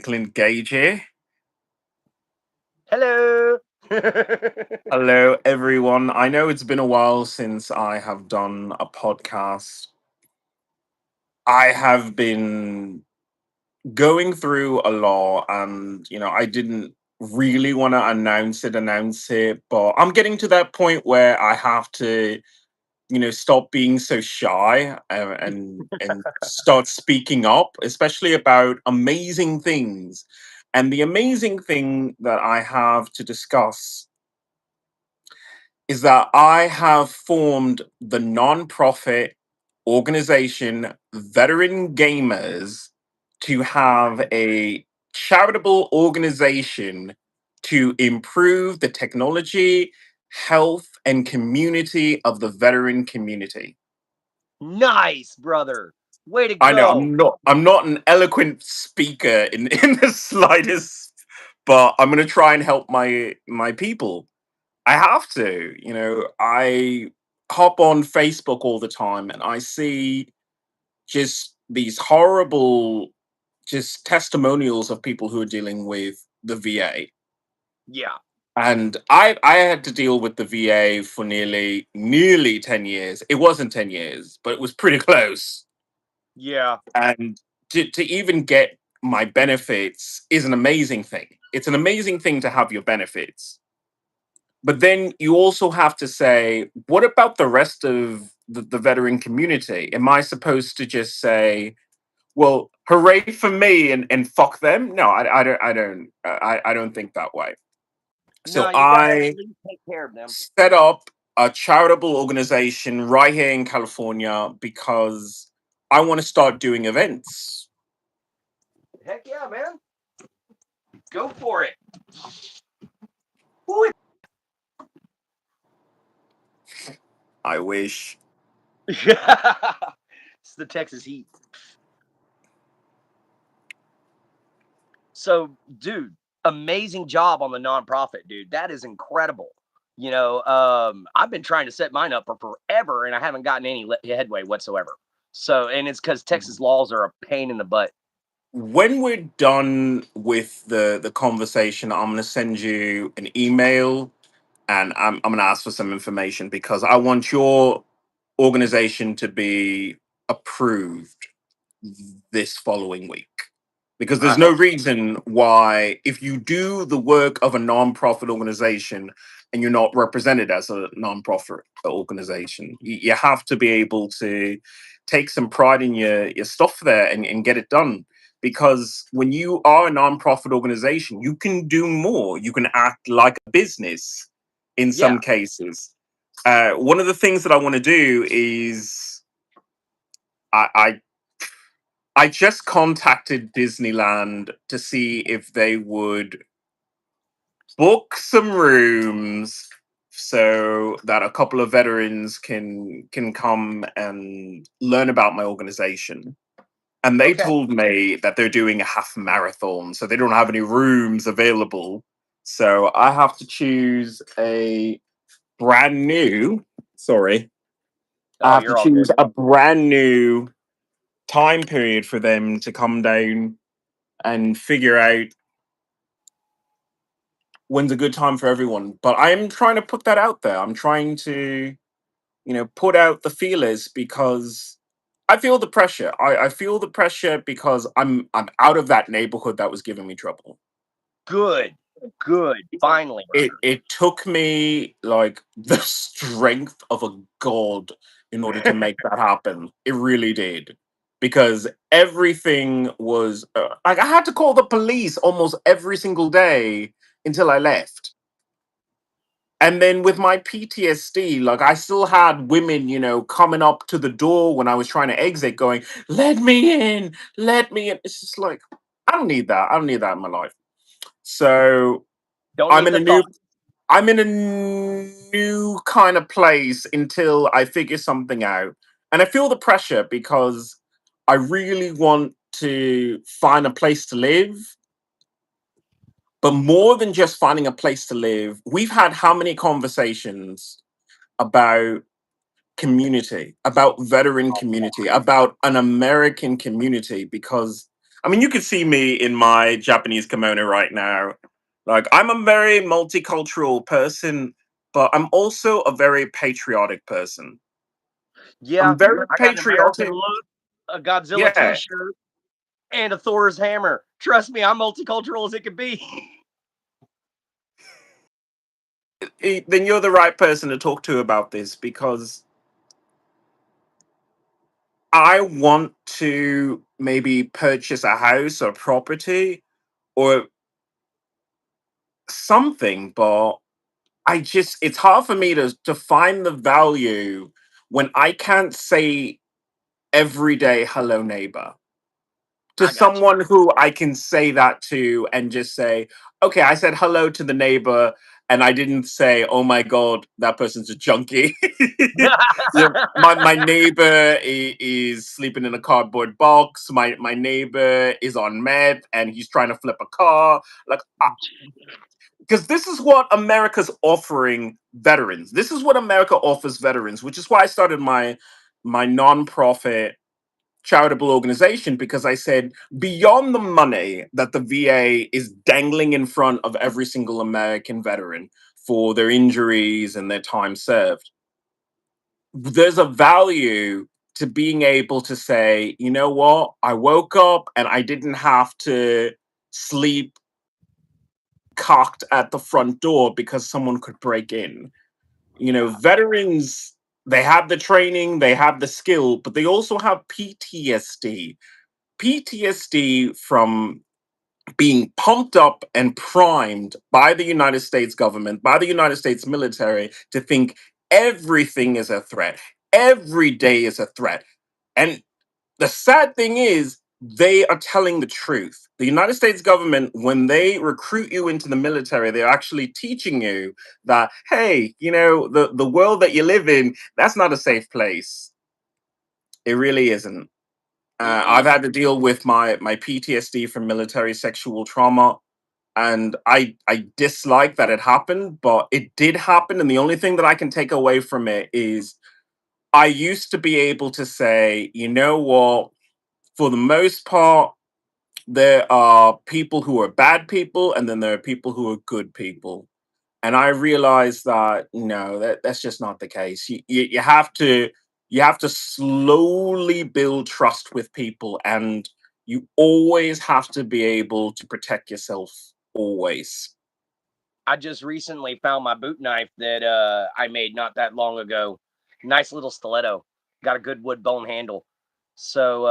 Clint Gage here. Hello. Hello, everyone. I know it's been a while since I have done a podcast. I have been going through a lot, and I didn't really want to announce it, but I'm getting to that point where I have to, stop being so shy and start speaking up, especially about amazing things. And the amazing thing that I have to discuss is that I have formed the non-profit organization Veteran Gamers to have a charitable organization to improve the technology, health, and community of the veteran community. Nice, brother. Way to I know go. I'm not an eloquent speaker in the slightest, but I'm gonna try and help my people. I have to, I hop on Facebook all the time and I see just these horrible just testimonials of people who are dealing with the VA. Yeah. And I had to deal with the VA for nearly 10 years. It wasn't 10 years, but it was pretty close. Yeah. And to even get my benefits is an amazing thing. It's an amazing thing to have your benefits. But then you also have to say, what about the rest of the veteran community? Am I supposed to just say, well, hooray for me and fuck them? No, I don't think that way. No, So you gotta at I least take care of them. set up a charitable organization right here in California because I want to start doing events. Heck yeah, man. Go for it. Ooh, I wish. it's the Texas heat. So, dude, amazing job on the nonprofit, dude. That is incredible. I've been trying to set mine up for forever and I haven't gotten any headway whatsoever. So, and it's because Texas laws are a pain in the butt. When we're done with the conversation, I'm gonna send you an email and I'm gonna ask for some information because I want your organization to be approved this following week. Because I there's no hope. reason why, if you do the work of a non-profit organization and you're not represented as a non-profit organization, you have to be able to take some pride in your stuff there and get it done. Because when you are a non-profit organization, you can do more. You can act like a business in Yeah. some cases. One of the things that I want to do is I, I I just contacted Disneyland to see if they would book some rooms so that a couple of veterans can come and learn about my organization. And they Okay. told me that they're doing a half marathon, so they don't have any rooms available. So I have to choose a brand new, sorry, I Oh, have to you're all choose good. a brand new time period for them to come down and figure out when's a good time for everyone. But I'm trying to put that out there. I'm trying to, put out the feelers because I feel the pressure. I feel the pressure because I'm out of that neighborhood that was giving me trouble. Good. Good. Finally, brother. It took me like the strength of a god in order to make that happen. It really did. Because everything was like I had to call the police almost every single day until I left. And then with my PTSD, like I still had women, coming up to the door when I was trying to exit, going, "Let me in, let me in." It's just like I don't need that. I don't need that in my life. So Don't I'm need in a the new, thought. I'm in a new kind of place until I figure something out, and I feel the pressure because I really want to find a place to live. But more than just finding a place to live, we've had how many conversations about community, about veteran community, about an American community, because I mean, you can see me in my Japanese kimono right now. Like, I'm a very multicultural person, but I'm also a very patriotic person. Yeah, I'm very I got an American patriotic. look, a Godzilla Yeah. T-shirt, and a Thor's hammer. Trust me, I'm multicultural as it can be. Then you're the right person to talk to about this because I want to maybe purchase a house or property or something, but it's hard for me to find the value when I can't say every day hello neighbor to I got you. someone who I can say that to and just say, okay, I said hello to the neighbor and I didn't say, oh my God, that person's a junkie. My neighbor is sleeping in a cardboard box. My neighbor is on meth and he's trying to flip a car. Like, because this is what America's offering veterans. This is what America offers veterans, which is why I started my nonprofit charitable organization because I said beyond the money that the VA is dangling in front of every single American veteran for their injuries and their time served, there's a value to being able to say, you know what, I woke up and I didn't have to sleep cocked at the front door because someone could break in. You know, Yeah, veterans, they have the training, they have the skill, but they also have PTSD. PTSD from being pumped up and primed by the United States government, by the United States military to think everything is a threat. Every day is a threat. And the sad thing is, they are telling the truth. The United States government, when they recruit you into the military, they're actually teaching you that, hey, you know, the world that you live in, that's not a safe place. It really isn't. I've mm-mm. had to deal with my PTSD from military sexual trauma, and I dislike that it happened, but it did happen. And the only thing that I can take away from it is I used to be able to say, you know what, for the most part, there are people who are bad people, and then there are people who are good people. And I realized that no, that's just not the case. You have to slowly build trust with people, and you always have to be able to protect yourself. Always. I just recently found my boot knife that I made not that long ago. Nice little stiletto. Got a good wood bone handle. So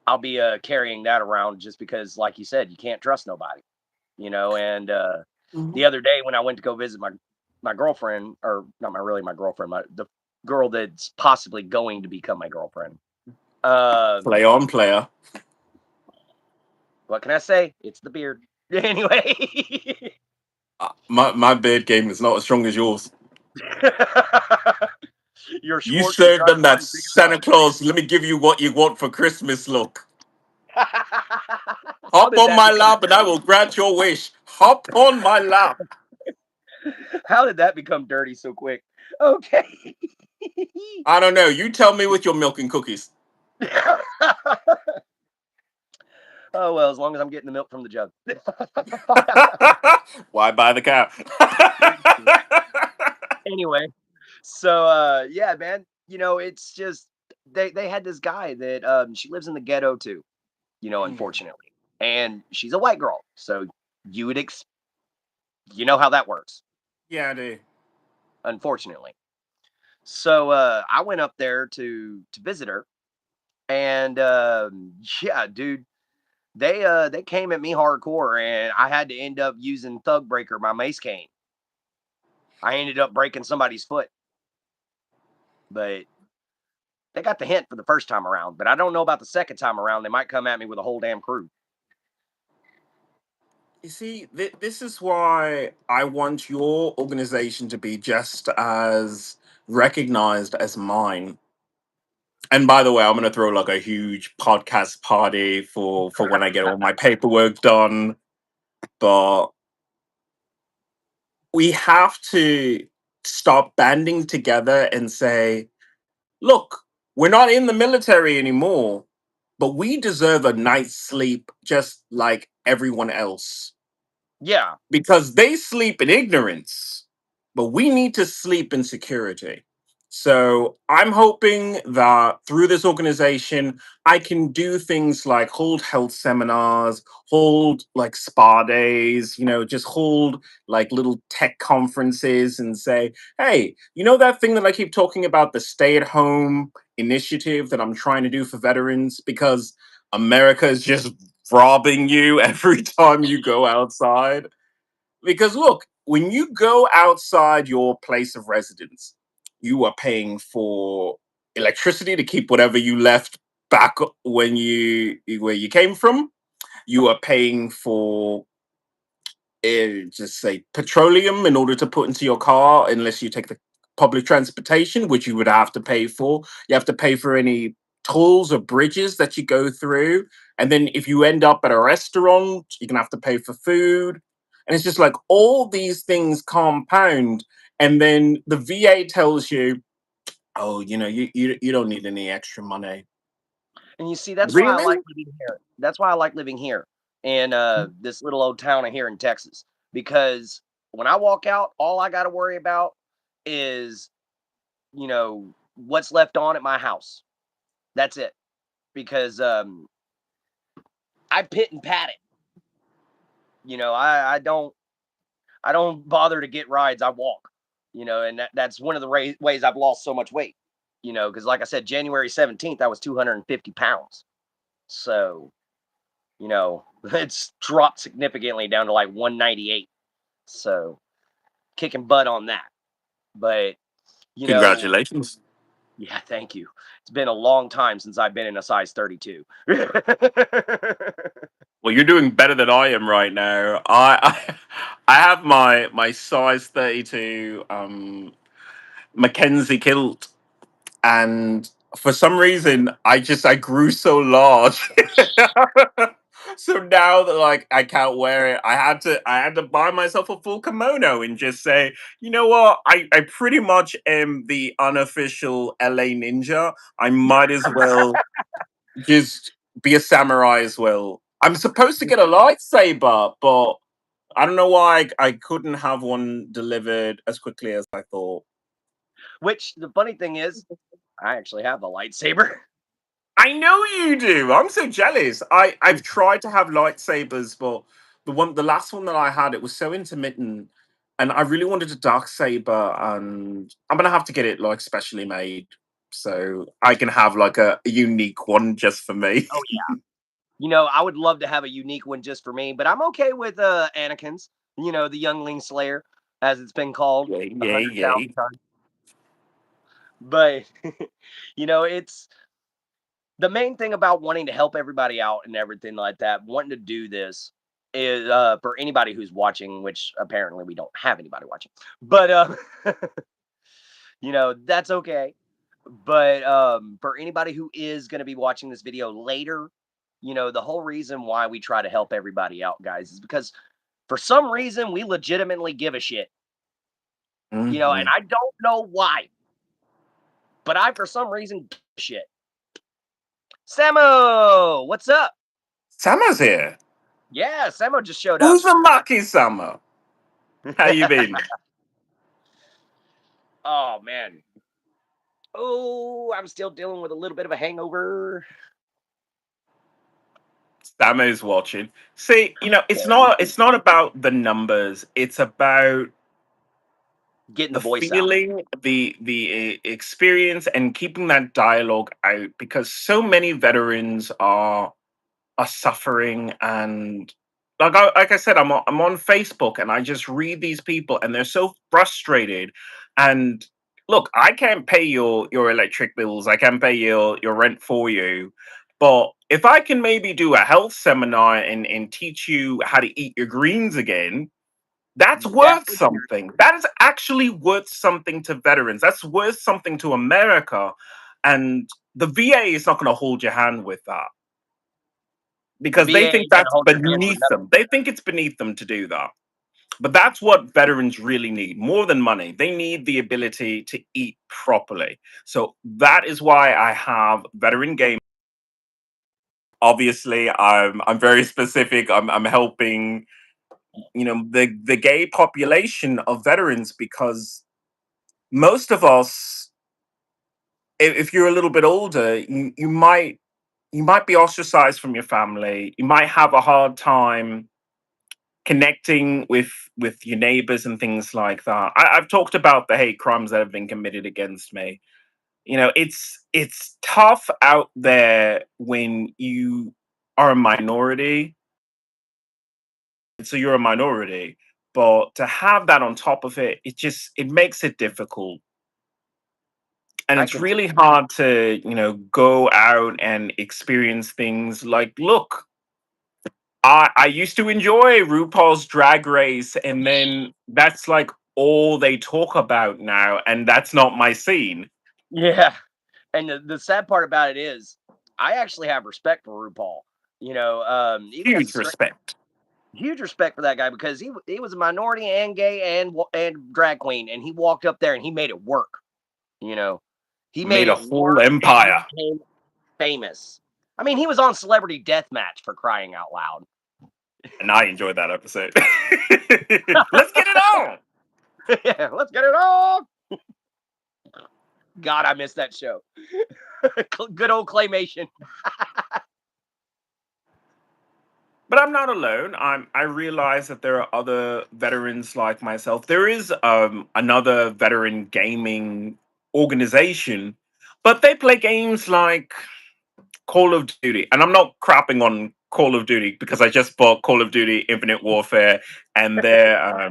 I'll be carrying that around just because, like you said, you can't trust nobody, you know. And Mhm. the other day when I went to go visit my girlfriend, or not my really my girlfriend, the girl that's possibly going to become my girlfriend. Play Um, on, player. what can I say? It's the beard. Anyway, My beard game is not as strong as yours. your You Schwartz is served not them that quite big enough. Santa Claus. Let me give you what you want for Christmas. Look, How hop did on that my become lap, and I dirty? will grant your wish. Hop on my lap. How did that become dirty so quick? Okay. I don't know. You tell me with your milk and cookies. Oh well, as long as I'm getting the milk from the jug. Why buy the cow? Anyway, so yeah, man, you know, it's just they had this guy that she lives in the ghetto too, you know, Mm. unfortunately. And she's a white girl. So you would you know how that works, Yeah, I do. unfortunately. So I went up there to visit her, and yeah, dude, they came at me hardcore, and I had to end up using Thug Breaker, my mace cane. I ended up breaking somebody's foot, but they got the hint for the first time around. But I don't know about the second time around. They might come at me with a whole damn crew. You see, this is why I want your organization to be just as recognized as mine. And by the way, I'm gonna throw like a huge podcast party for when I get all my paperwork done. But we have to stop banding together and say, look, we're not in the military anymore. but we deserve a night's sleep just like everyone else, Yeah. because they sleep in ignorance, but we need to sleep in security. So I'm hoping that through this organization, I can do things like hold health seminars, hold like spa days, just hold like little tech conferences and say, hey, that thing that I keep talking about, the stay at home initiative that I'm trying to do for veterans, because America is just robbing you every time you go outside. Because look, when you go outside your place of residence, you are paying for electricity to keep whatever you left back when where you came from. You are paying for just say petroleum in order to put into your car, unless you take the public transportation, which you would have to pay for. You have to pay for any tolls or bridges that you go through. And then if you end up at a restaurant, you're gonna have to pay for food. And it's just like all these things compound. And then the VA tells you, oh, you don't need any extra money. And you see, that's why I Really? like living here. That's why I like living here in this little old town here in Texas. Because when I walk out, all I got to worry about is, what's left on at my house. That's it. Because I pit and pat it. I don't bother to get rides. I walk. And that's one of the ways I've lost so much weight. Because like I said, January 17th, I was 250 pounds. So it's dropped significantly down to like 198. So kicking butt on that. But, you know, Congratulations. yeah, thank you. It's been a long time since I've been in a size 32. Well, you're doing better than I am right now. I have my size 32 Mackenzie kilt, and for some reason I grew so large. So now that like I can't wear it, I had to buy myself a full kimono and just say, you know what? I pretty much am the unofficial LA ninja. I might as well just be a samurai as well. I'm supposed to get a lightsaber, but I don't know why I couldn't have one delivered as quickly as I thought. Which the funny thing is, I actually have a lightsaber. I know you do. I'm so jealous. I've tried to have lightsabers, but the last one that I had, it was so intermittent, and I really wanted a dark saber, and I'm gonna have to get it like specially made so I can have like a unique one just for me. Oh yeah. I would love to have a unique one just for me, but I'm okay with Anakin's, the youngling slayer, as it's been called Yay, a yay, hundred yay. thousand times. But it's the main thing about wanting to help everybody out and everything like that, wanting to do this is for anybody who's watching, which apparently we don't have anybody watching, but that's okay. But for anybody who is going to be watching this video later, the whole reason why we try to help everybody out, guys, is because for some reason we legitimately give a shit, and Mhm. I don't know why, but I for some reason give a shit. Samo, what's up? Summer's here. Yeah, Samo just showed up. Who's the lucky summer? How you been? Oh man. Oh, I'm still dealing with a little bit of a hangover. Summer's watching. See, it's Okay. not about the numbers. It's about Getting the the voice out. feeling, the experience, and keeping that dialogue out, because so many veterans are suffering. And like I said, I'm on Facebook and I just read these people and they're so frustrated. And look, I can't pay your electric bills, I can pay your rent for you, but if I can maybe do a health seminar and teach you how to eat your greens again, that's That worth would be something. That is actually worth something to veterans. That's worth something to America. And the VA is not going to hold your hand with that, the because they VA think ain't gonna that's hold your hand for beneath nothing. them. They think it's beneath them to do that. But that's what veterans really need more than money. They need the ability to eat properly. So that is why I have Veteran Game obviously, I'm very specific. I'm helping, the gay population of veterans, because most of us, if you're a little bit older, you might be ostracized from your family. You might have a hard time connecting with your neighbors and things like that. I've talked about the hate crimes that have been committed against me. It's tough out there when you are a minority. So you're a minority, but to have that on top of it, it makes it difficult. And I it's can. really hard to, go out and experience things like, look, I used to enjoy RuPaul's Drag Race, and then that's like all they talk about now, and that's not my scene. Yeah. And the sad part about it is, I actually have respect for RuPaul. Even as a Huge respect. huge respect for that guy, because he was a minority and gay and drag queen, and he walked up there and he made it work. You know, he made Made a it whole work and he empire. became famous. I mean, he was on Celebrity Deathmatch, for crying out loud. And I enjoyed that episode. Let's get it on. Yeah, let's get it on. God, I miss that show. Good old claymation. But I'm not alone. I realize that there are other veterans like myself. There is another veteran gaming organization, but they play games like Call of Duty. And I'm not crapping on Call of Duty, because I just bought Call of Duty Infinite Warfare, and their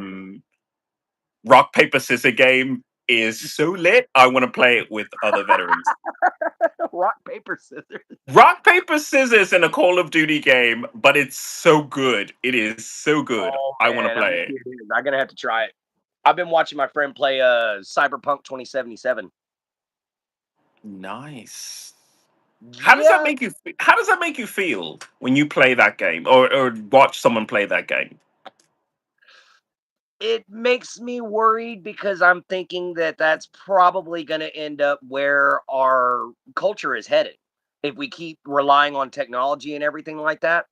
rock paper scissors game is so lit. I want to play it with other veterans. Rock, paper, scissors. Rock paper scissors in a Call of Duty game, but it's so good. It is so good. Oh I want to man, I bet play it. you it is. I'm gonna have to try it. I've been watching my friend play Cyberpunk 2077. Nice. Yeah, How does that make you feel when you play that game, or watch someone play that game? it makes me worried, because I'm thinking that that's probably going to end up where our culture is headed if we keep relying on technology and everything like that,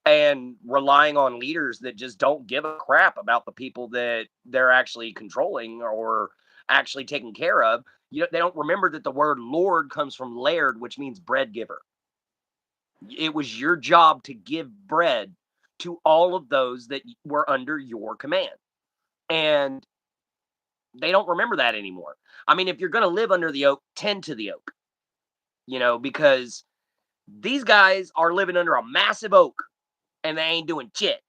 and relying on leaders that just don't give a crap about the people that they're actually controlling or actually taking care of. They don't remember that the word Lord comes from laird, which means bread giver. It was your job to give bread to all of those that were under your command. And they don't remember that anymore. I mean, if you're going to live under the oak, tend to the oak, because these guys are living under a massive oak and they ain't doing shit,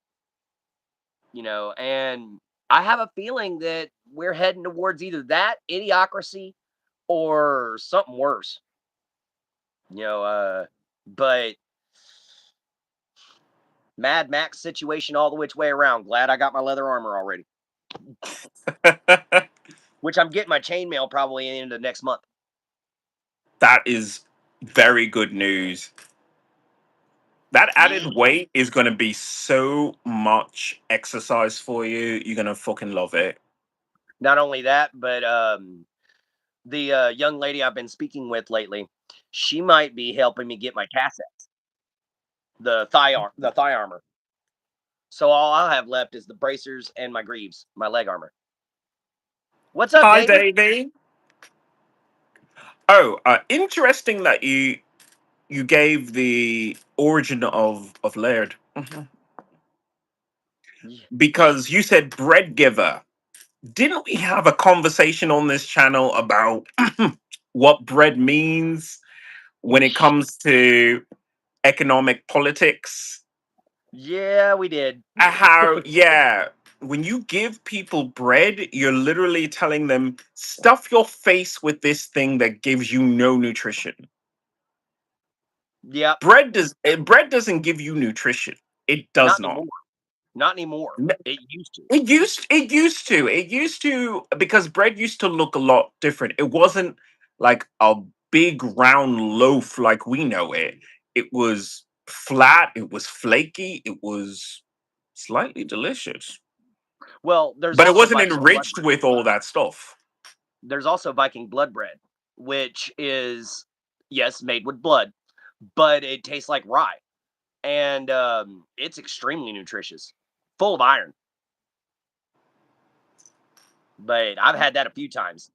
and I have a feeling that we're heading towards either that idiocracy or something worse, but Mad Max situation all the which way around. Glad I got my leather armor already, which I'm getting my chainmail probably into next month. That is very good news. That Yeah. added weight is going to be so much exercise for you. You're going to fucking love it. Not only that, but the young lady I've been speaking with lately, she might be helping me get my cassettes, the thigh armor. So all I'll have left is the bracers and my greaves, my leg armor. What's up, Hi, Davey? Davey. Oh, interesting that you gave the origin of Laird. Mhm. Because you said bread giver. Didn't we have a conversation on this channel about what bread means when it comes to economic politics? Yeah, we did. How, yeah, when you give people bread, you're literally telling them, stuff your face with this thing that gives you no nutrition. Yep. Bread doesn't give you nutrition. It Not does not. anymore. Not anymore. N- It used to. it used to because bread used to look a lot different. It wasn't like a big round loaf like we know it. It was flat, it was flaky, it was slightly delicious. Well, there's But it also wasn't Viking blood enriched bread. with all that stuff. There's also Viking blood bread, which is, yes, made with blood, but it tastes like rye. and it's extremely nutritious, full of iron. But I've had that a few times.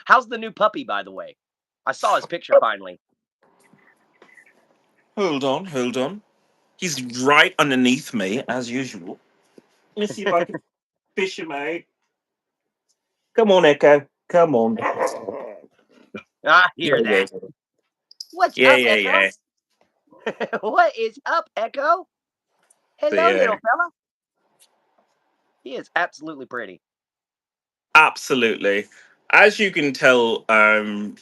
How's the new puppy, by the way? I saw his picture finally. Hold on. He's right underneath me, as usual. Let me see if I can fish him out. Come on, Echo. Come on. I hear that. What's up, Echo? Yeah. What is up, Echo? Hello, Yeah. little fella. He is absolutely pretty. Absolutely. As you can tell,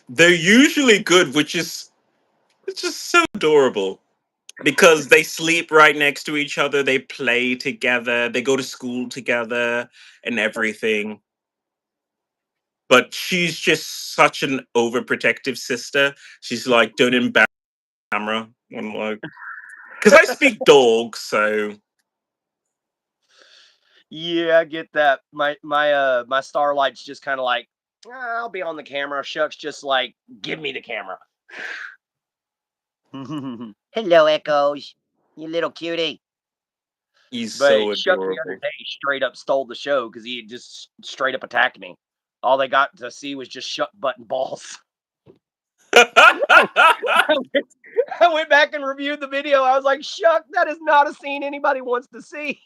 they're usually good, which is it's just so adorable because they sleep right next to each other, they play together, they go to school together, and everything. But she's just such an overprotective sister. She's like, "Don't embarrass the camera." I'm like, because I speak dog, so Yeah, I get that. My Starlight's just kind of like, I'll be on the camera. Shucks, just like, give me the camera. Hello, Echoes. You little cutie. he's But so Shuck the other adorable. day straight up stole the show because he had just straight up attacked me. All they got to see was just Shuck button balls. I went back and reviewed the video. I was like, Shuck, that is not a scene anybody wants to see.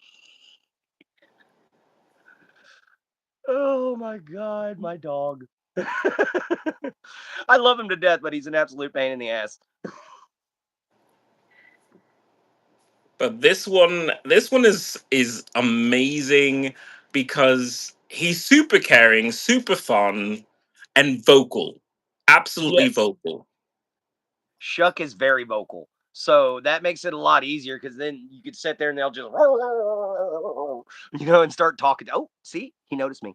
Oh my God, my dog. I love him to death, but he's an absolute pain in the ass. But this one is amazing because he's super caring, super fun, and vocal. Absolutely Yes, vocal. Shuck is very vocal. So that makes it a lot easier because then you could sit there and they'll just, and start talking. Oh, see, he noticed me.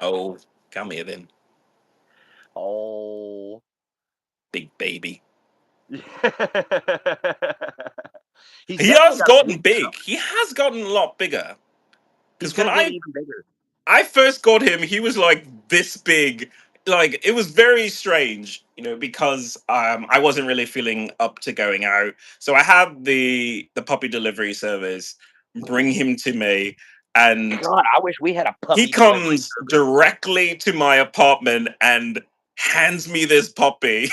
Oh, come here then, Oh. big baby. He's He definitely has got a gotten big big. He has gotten a lot bigger. He's Because when gonna get I even bigger. I first got him, he was like this big. Like it was very strange, because I wasn't really feeling up to going out. So I had the puppy delivery service bring him to me, and God, I wish we had a he puppy delivery comes service. directly to my apartment and hands me this puppy.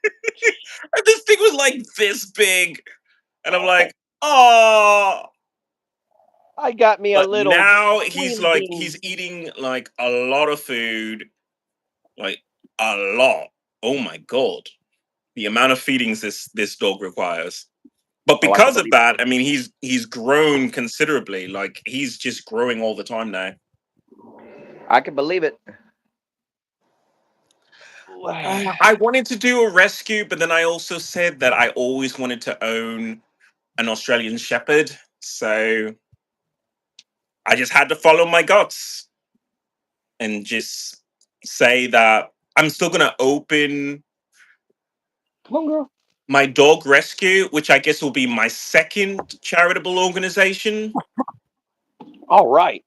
And this thing was like this big, and I'm like, oh. I got me a But little now he's queen like bee. he's eating like a lot of food, like a lot. Oh my god, the amount of feedings this dog requires. But Oh, I can because of believe it. that, I mean, he's grown considerably. Like he's just growing all the time now. I can believe it. I wanted to do a rescue, but then I also said that I always wanted to own an Australian Shepherd. So I just had to follow my guts and just say that I'm still going to open Come on, girl. my dog rescue, which I guess will be my second charitable organization, All right.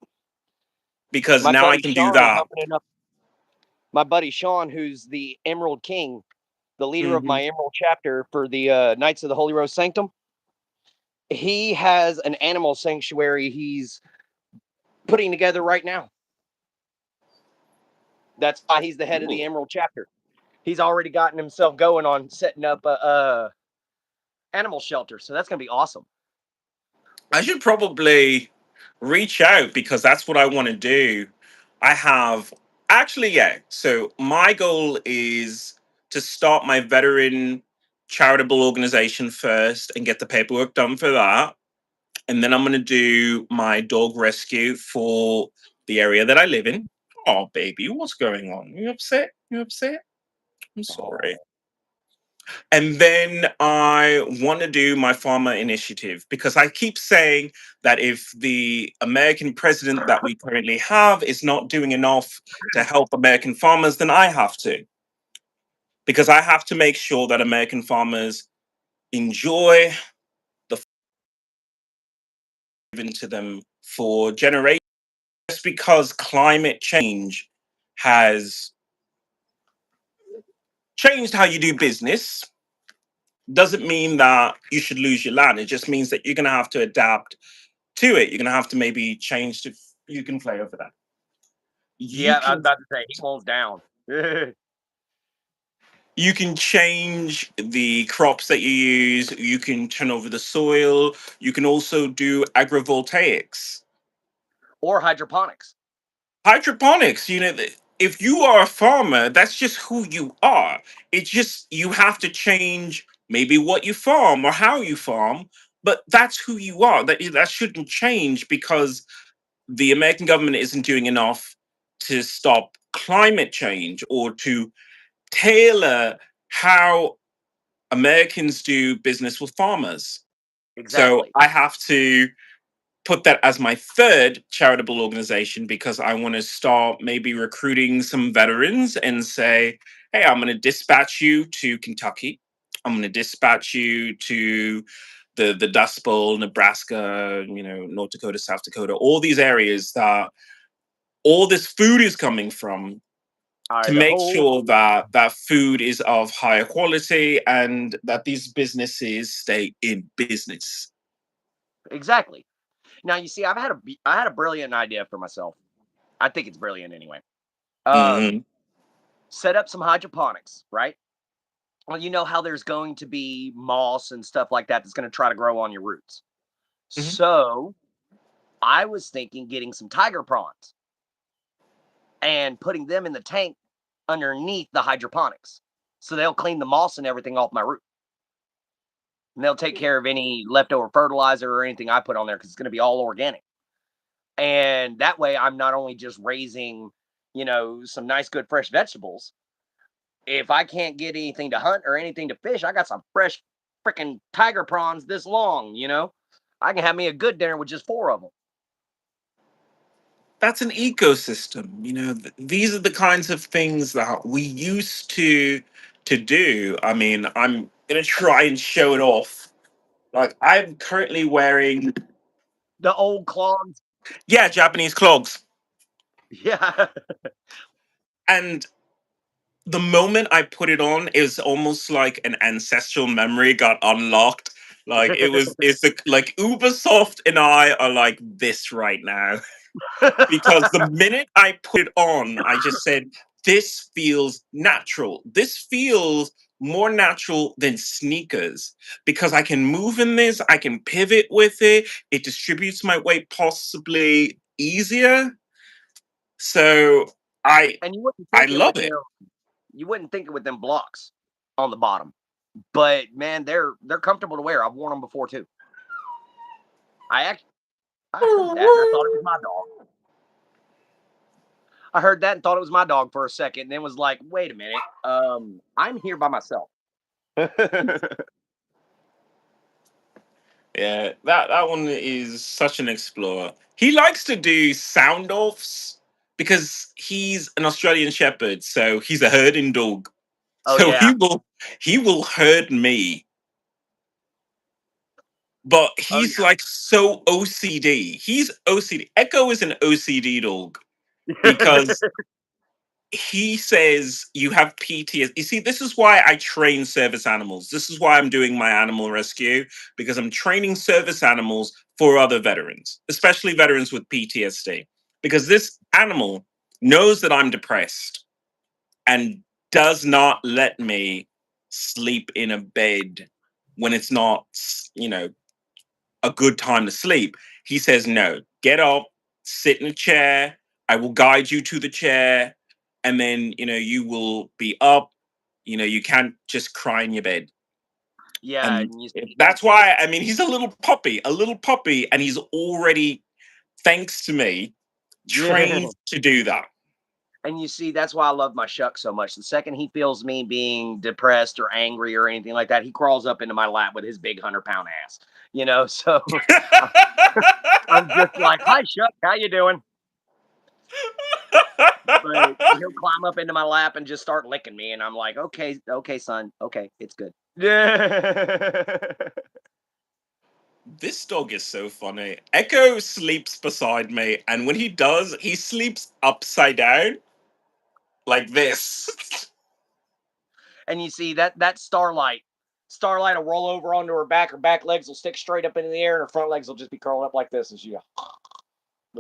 because My now I buddy can do Sean is that. opening up. My buddy Sean, who's the Emerald King, the leader of Mhm. my Emerald chapter for the Knights of the Holy Rose Sanctum, he has an animal sanctuary he's putting together right now. That's why he's the head of the Cool. Emerald chapter. He's already gotten himself going on setting up a animal shelter. So that's gonna be awesome. I should probably reach out because that's what I want to do. I have actually, yeah. So my goal is to start my veteran charitable organization first and get the paperwork done for that. And then I'm going to do my dog rescue for the area that I live in. Oh, baby, what's going on? You upset? You upset? I'm sorry. Oh. And then I want to do my farmer initiative because I keep saying that if the American president that we currently have is not doing enough to help American farmers, then I have to. Because I have to make sure that American farmers enjoy the food given to them for generations. Just because climate change has changed how you do business, doesn't mean that you should lose your land. It just means that you're going to have to adapt to it. You're going to have to maybe change to. You can play over that. You Yeah, I was can about to say he won't down. you can change the crops that you use. You can turn over the soil. You can also do agrovoltaics, Or hydroponics. hydroponics. If you are a farmer, that's just who you are. It's just you have to change maybe what you farm or how you farm, but that's who you are. That shouldn't change because the American government isn't doing enough to stop climate change or to tailor how Americans do business with farmers. So Exactly. I have to put that as my third charitable organization because I want to start maybe recruiting some veterans and say, hey, I'm going to dispatch you to Kentucky. I'm going to dispatch you to the Dust Bowl, Nebraska, North Dakota, South Dakota, all these areas that all this food is coming from, to make Idaho. sure that that food is of higher quality and that these businesses stay in business. Exactly. Now you see, I had a brilliant idea for myself. I think it's brilliant anyway. Hmm. Set up some hydroponics, right? Well, you know how there's going to be moss and stuff like that that's going to try to grow on your roots. Hmm. So I was thinking getting some tiger prawns and putting them in the tank underneath the hydroponics. So they'll clean the moss and everything off my root. And they'll take care of any leftover fertilizer or anything I put on there because it's going to be all organic. And that way I'm not only just raising, some nice, good, fresh vegetables. If I can't get anything to hunt or anything to fish, I got some fresh freaking tiger prawns this long. I can have me a good dinner with just four of them. That's an ecosystem. These are the kinds of things that we used to do. I mean, I'm gonna try and show it off. Like I'm currently wearing, The old clogs. yeah, Japanese clogs. Yeah. And the moment I put it on, it was almost like an ancestral memory got unlocked. Like like Ubisoft and I are like this right now. Because the minute I put it on, I just said, this feels natural. This feels more natural than sneakers because I can move in this, I can pivot with it, it distributes my weight possibly easier. So I And you wouldn't I think it love with it. them blocks on the bottom. But man, they're comfortable to wear. I've worn them before too. I actually I heard that and I thought it was my dog. I heard that and thought it was my dog for a second, and then was like, "Wait a minute, I'm here by myself." Yeah, that one is such an explorer. He likes to do sound offs because he's an Australian Shepherd, so he's a herding dog. Oh So yeah, he will herd me, but oh he's like so OCD. He's OCD. Echo is an OCD dog yeah, because he says you have PTSD. You see, this is why I train service animals. This is why I'm doing my animal rescue, because I'm training service animals for other veterans, especially veterans with PTSD. Because this animal knows that I'm depressed and does not let me sleep in a bed when it's not, you know, a good time to sleep. He says, no, get up, sit in a chair. I will guide you to the chair. And then, you will be up. You can't just cry in your bed. yeah. And And you see, that's why, I mean, he's a little puppy, and he's already, thanks to me, yeah, trained to do that. and you see, that's why I love my shuck so much. The second he feels me being depressed or angry or anything like that, he crawls up into my lap with his big 100-pound ass. So I'm just like, "Hi, Shuck, how you doing?" But he'll climb up into my lap and just start licking me, and I'm like, "Okay, okay, son, okay, it's good." Yeah. This dog is so funny. Echo sleeps beside me, and when he does, he sleeps upside down like this. And you see that Starlight Starlight will roll over onto her back legs will stick straight up into the air, and her front legs will just be curled up like this, and she go.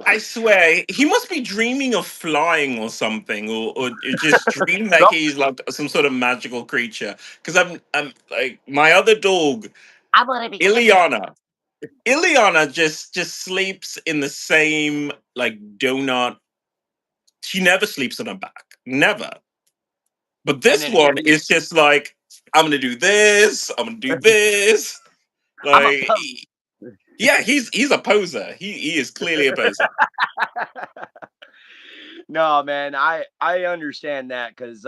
I swear, he must be dreaming of flying or something, or just dream like Nope. he's like some sort of magical creature. Because I'm like my other dog, I want to be kissing. XIlyana. XIlyana just sleeps in the same like donut. She never sleeps on her back, never. But And this then here one he, is just like I'm gonna do this. I'm gonna do this. I'm a Like, post. yeah, he's a poser. He is clearly a poser. No, man, I understand that because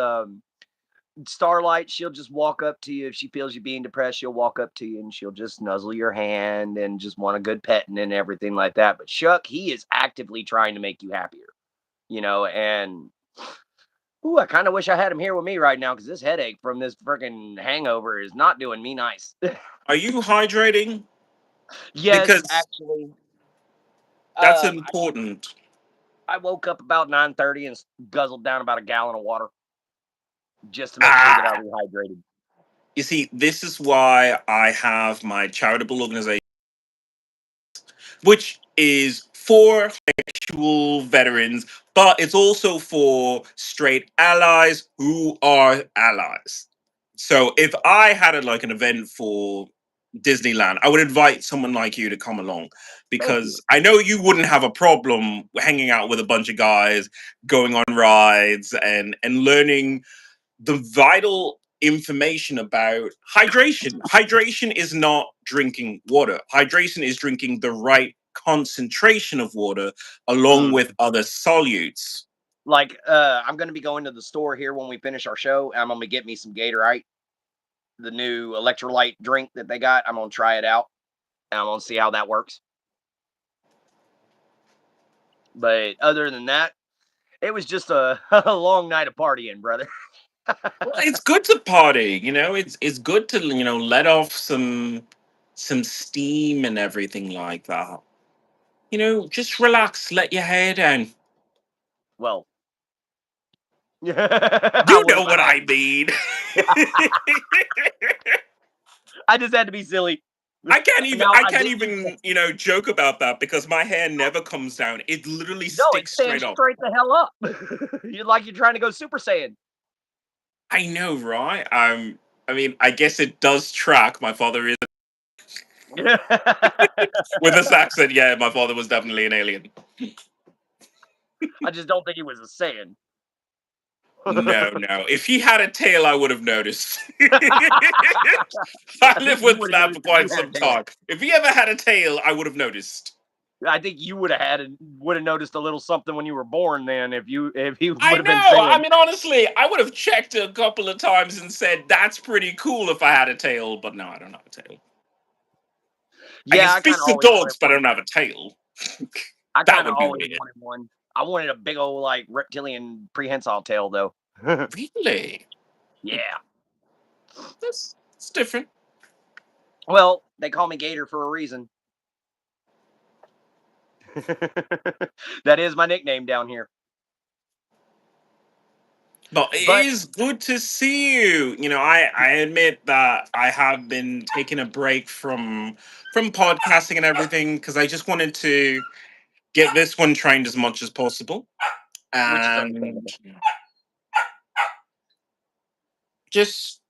Starlight, she'll just walk up to you if she feels you being depressed. She'll walk up to you and she'll just nuzzle your hand and just want a good petting and everything like that. But Shuck, he is actively trying to make you happier, and ooh, I kind of wish I had him here with me right now because this headache from this freaking hangover is not doing me nice. Are you hydrating? Yes, Because actually. that's Um, I, important. I woke up about 9:30 and guzzled down about a gallon of water just to make sure that I Ah, rehydrated. you see, this is why I have my charitable organization, which is for actual veterans, but it's also for straight allies who are allies. So if I had like an event for Disneyland, I would invite someone like you to come along Thank you. because I know you wouldn't have a problem hanging out with a bunch of guys, going on rides and learning the vital information about hydration. Hydration is not drinking water. Hydration is drinking the right concentration of water along Mm. with other solutes. Like, I'm gonna be going to the store here when we finish our show. I'm gonna get me some Gatorade, the new electrolyte drink that they got. I'm gonna try it out, and I'm gonna see how that works. But other than that, it was just a, a long night of partying, brother. Well, it's good to party, it's good to, let off some steam and everything like that. Just relax, let your hair down. Well, I You would know if what I had I to. mean. I just had to be silly. I can't even Now I I can't did use even, joke about that because my hair never comes down. It literally no, it sticks straight stands up. straight the hell up. You're like you're trying to go Super Saiyan. I know, right? I mean, I guess it does track. My father is with this accent. Yeah, my father was definitely an alien. I just don't think he was a Saiyan. No, no. If he had a tail, I would have noticed. I I think lived you with would have that for noticed if you quite had a some tail. time. If he ever had a tail, I would have noticed. I think you would have noticed a little something when you were born. Then, if he I would have been know. I saying, mean, honestly, I would have checked a couple of times and said, that's pretty cool if I had a tail, but no, I don't have a tail. I can "Yeah, I speak kind of to always wanted dogs, but I one. don't have a tail. I That kind of would be always weird. wanted one. I wanted a big old like reptilian prehensile tail, though. Really? Yeah. That's different. Well, they call me Gator for a reason. That is my nickname down here. But it But is good to see you. I admit that I have been taking a break from podcasting and everything because I just wanted to get this one trained as much as possible which is and understandable. just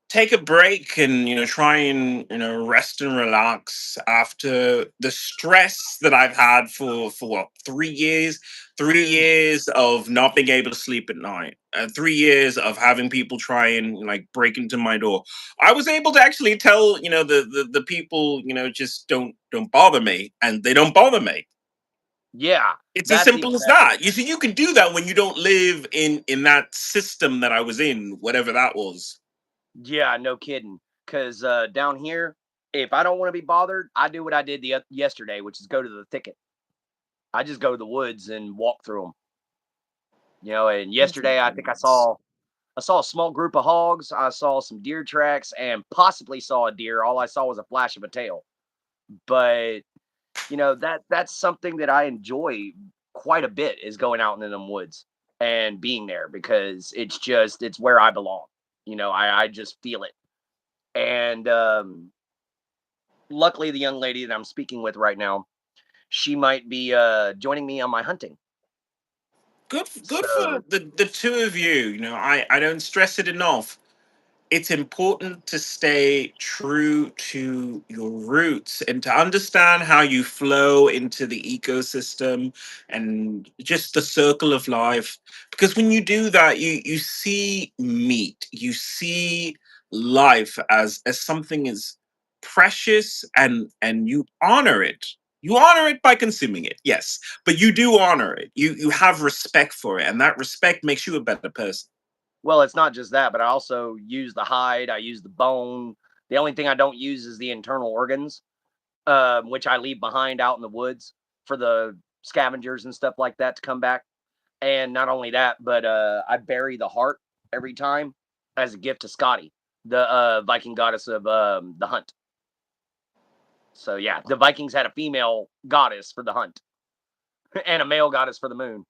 take a break and try and rest and relax after the stress that I've had for what 3 years, three Mm. years of not being able to sleep at night, 3 years of having people try and like break into my door. I was able to actually tell the people just don't bother me, and they don't bother me. Yeah, It's as that's simple even as better. that. You see, you can do that when you don't live in that system that I was in, whatever that was. Yeah, no kidding. Because down here, if I don't want to be bothered, I do what I did yesterday, which is go to the thicket. I just go to the woods and walk through them. And That's yesterday I think nice. I saw a small group of hogs. I saw some deer tracks and possibly saw a deer. All I saw was a flash of a tail. But that's something that I enjoy quite a bit is going out in them woods and being there because it's where I belong. I just feel it. And luckily, the young lady that I'm speaking with right now, she might be joining me on my hunting. Good for So, the two of you. You know, I don't stress it enough. It's important to stay true to your roots and to understand how you flow into the ecosystem and just the circle of life. Because when you do that, you see meat, you see life as something as precious, and you honor it. You honor it by consuming it, yes, but you do honor it. You have respect for it, and that respect makes you a better person. well, it's not just that, but I also use the hide, I use the bone. The only thing I don't use is the internal organs, which I leave behind out in the woods for the scavengers and stuff like that to come back. And not only that, but I bury the heart every time as a gift to Scotty, the Viking goddess of the hunt. So yeah, the Vikings had a female goddess for the hunt and a male goddess for the moon.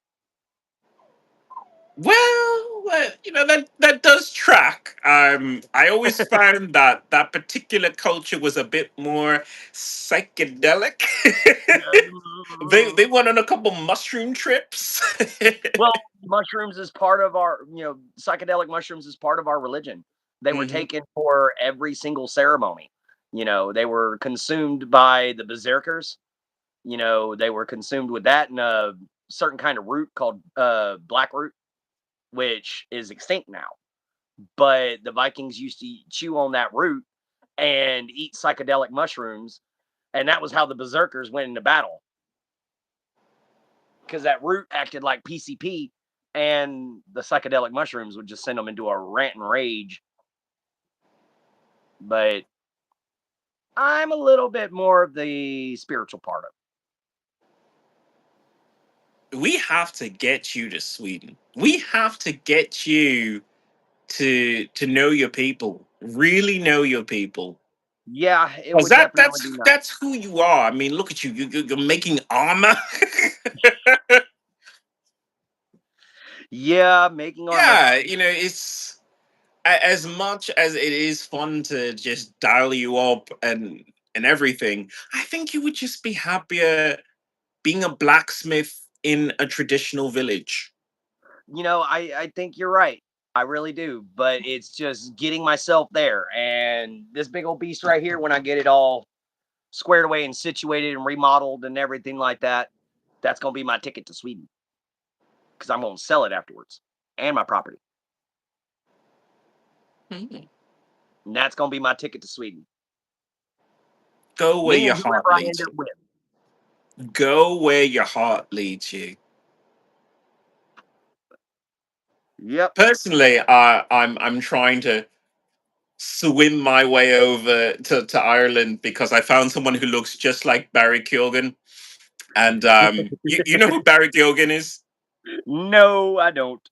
Well, you know, that does track. I always found that that particular culture was a bit more psychedelic. They went on a couple mushroom trips. Well, mushrooms is part of our, psychedelic mushrooms is part of our religion. They were Mhm. taken for every single ceremony. They were consumed by the berserkers. They were consumed with that and a certain kind of root called black root, which is extinct now. But the Vikings used to chew on that root and eat psychedelic mushrooms, and that was how the berserkers went into battle because that root acted like PCP, and the psychedelic mushrooms would just send them into a rant and rage. But I'm a little bit more of the spiritual part of We have to get you to Sweden. We have to get you to know your people. Really know your people. it. Yeah, it Because would definitely be nice. that's who you are. I mean, look at you. You're making armor. Yeah, making armor. Yeah, you know, it's as much as it is fun to just dial you up and everything. I think you would just be happier being a blacksmith in a traditional village. I think you're right. I really do. But it's just getting myself there. And this big old beast right here, when I get it all squared away and situated and remodeled and everything like that, that's going to be my ticket to Sweden because I'm going to sell it afterwards and my property. Mhm. And that's going to be my ticket to Sweden. Go where Me your and heart whoever I leads end up you. with. Go where your heart leads you. Yep. Personally, I'm trying to swim my way over to Ireland because I found someone who looks just like Barry Keoghan. And you know who Barry Keoghan is? No, I don't.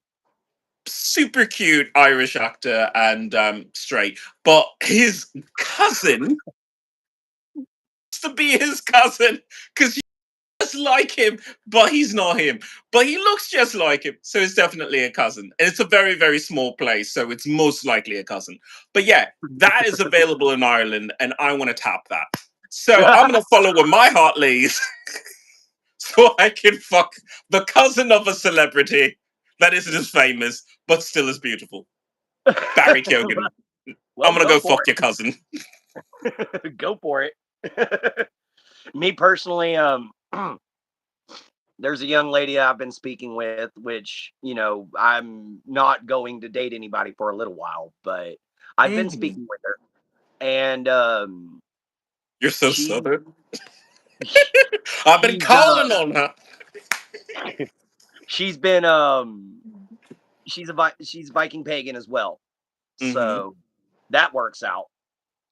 Super cute Irish actor and straight. But his cousin used to be his cousin because he's just like him, but he's not him. But he looks just like him, so it's definitely a cousin. And it's a very, very small place, so it's most likely a cousin. But yeah, that is available in Ireland, and I want to tap that. So I'm gonna follow where my heart leads, so I can fuck the cousin of a celebrity that isn't as famous but still as beautiful. Barry Keoghan. I'm Well, gonna go go for fuck your cousin. it. Go for it. Me personally, there's a young lady I've been speaking with, which, I'm not going to date anybody for a little while, but I've been Mhm. speaking with her. And You're so she southern. I've been she's calling on her. she's been she's Viking pagan as well. Hmm. So that works out.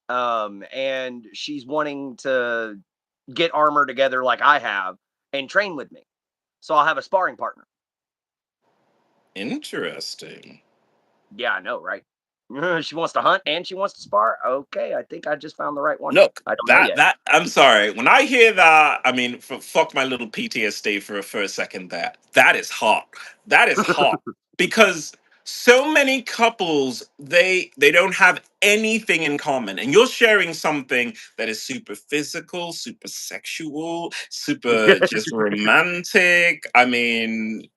And she's wanting to get armor together like I have and train with me. So I'll have a sparring partner. Interesting. Yeah, I know, right? She wants to hunt and she wants to spar. Okay, I think I just found the right one. Look, I don't know yet. that I'm sorry. When I hear that, I mean, fuck my little PTSD for a second. That is hot. That is hot because so many couples, they don't have anything in common, and you're sharing something that is super physical, super sexual, super just romantic. I mean,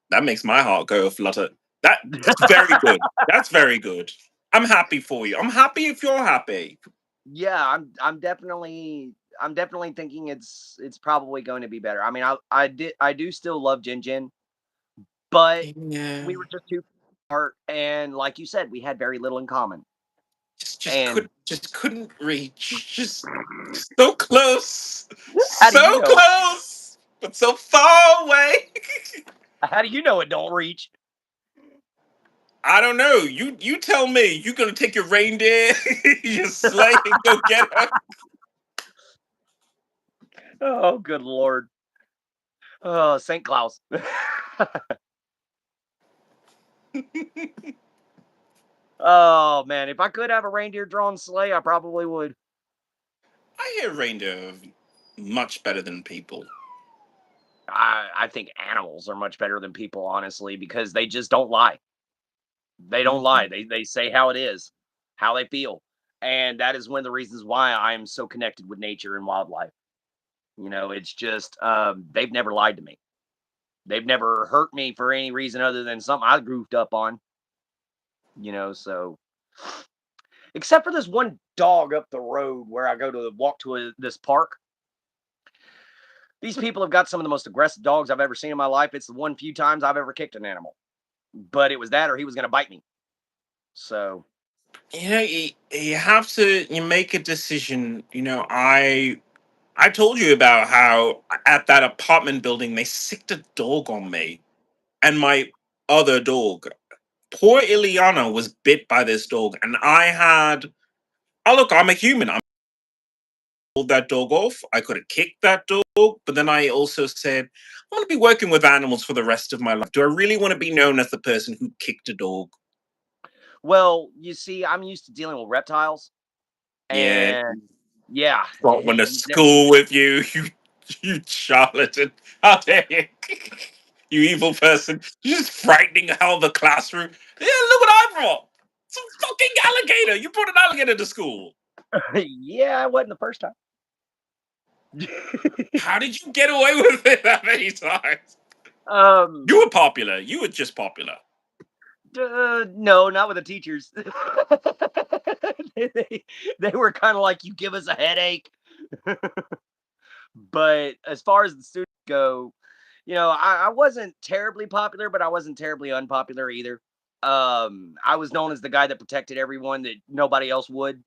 that makes my heart go a flutter. That's very good. That's very good. I'm happy for you. I'm happy if you're happy. Yeah, I'm definitely thinking it's probably going to be better. I mean, I do still love Jin Jin, but Yeah. we were just too apart, and like you said, we had very little in common. Just And couldn't reach. Just so close. how do you So know? close, but so far away. How do you know it don't reach? I don't know. You tell me. You gonna take your reindeer, your sleigh, and go get her? Oh, good lord. Oh, Saint Claus. Oh man, if I could have a reindeer drawn sleigh, I probably would. I hear reindeer are much better than people. I think animals are much better than people, honestly, because they just don't lie. They don't lie. Mhm. They say how it is, how they feel. And that is one of the reasons why I am so connected with nature and wildlife. It's just they've never lied to me. They've never hurt me for any reason other than something I goofed up on, so except for this one dog up the road where I go to walk to this park. These people have got some of the most aggressive dogs I've ever seen in my life. It's the one few times I've ever kicked an animal, but it was that or he was going to bite me. So, You have to you make a decision. I told you about how at that apartment building they sicked a dog on me and my other dog. Poor Ileana was bit by this dog, and I had. Oh look, I'm a human. I pulled that dog off. I could have kicked that dog, but then I also said I want to be working with animals for the rest of my life. Do I really want to be known as the person who kicked a dog? well, you see, I'm used to dealing with reptiles, Yeah, and yeah, brought one to you've never. school with you, you charlatan. How dare you? You evil person. You're just frightening hell the classroom. Yeah, look what I brought. Some fucking alligator. You brought an alligator to school. Yeah, it wasn't the first time. How did you get away with it that many times? um, You were popular. You were just popular. no, not with the teachers. They were kind of like, you give us a headache. But as far as the students go, I wasn't terribly popular, but I wasn't terribly unpopular either. I was known as the guy that protected everyone that nobody else would.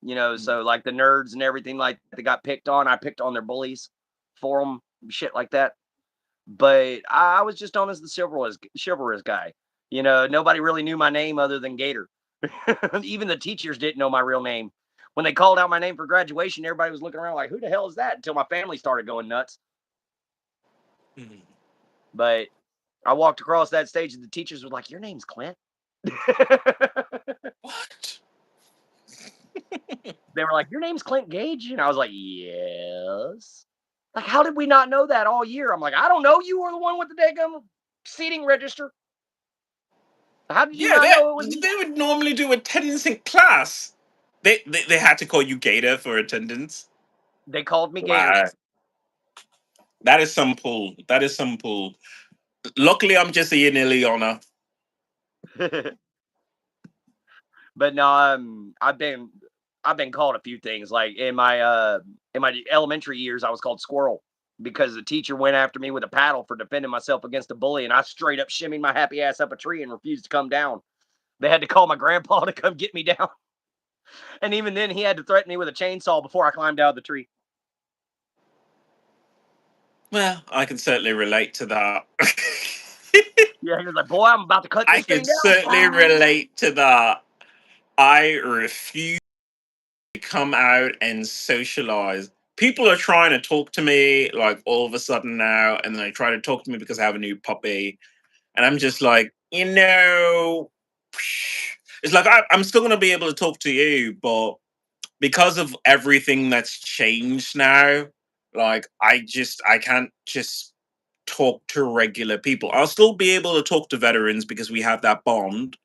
So like the nerds and everything like that got picked on, I picked on their bullies for them, shit like that. But I was just known as the chivalrous guy. Nobody really knew my name other than Gator. Even the teachers didn't know my real name. When they called out my name for graduation, everybody was looking around like, "Who the hell is that?" Until my family started going nuts. Mhm. But I walked across that stage, and the teachers were like, "Your name's Clint." What? They were like, "Your name's Clint Gage," and I was like, "Yes." Like, how did we not know that all year? I'm like, I don't know. You were the one with the daggum seating register. How did you Yeah, not know it was me? they would normally do attendance in class. They had to call you Gator for attendance. They called me Gator. Wow, that is some pull. That is some pull. Luckily, I'm just a Ileana. But no, I've been called a few things. Like in my elementary years, I was called Squirrel because the teacher went after me with a paddle for defending myself against a bully, and I straight up shimmied my happy ass up a tree and refused to come down. They had to call my grandpa to come get me down, and even then, he had to threaten me with a chainsaw before I climbed out of the tree. Well, I can certainly relate to that. Yeah, he was like, "Boy, I'm about to cut I this can thing down." certainly relate to that. I refuse to come out and socialize. People are trying to talk to me like all of a sudden now, and they try to talk to me because I have a new puppy. And I'm just like, it's like I'm still going to be able to talk to you, but because of everything that's changed now, like I can't just. talk to regular people. I'll still be able to talk to veterans because we have that bond,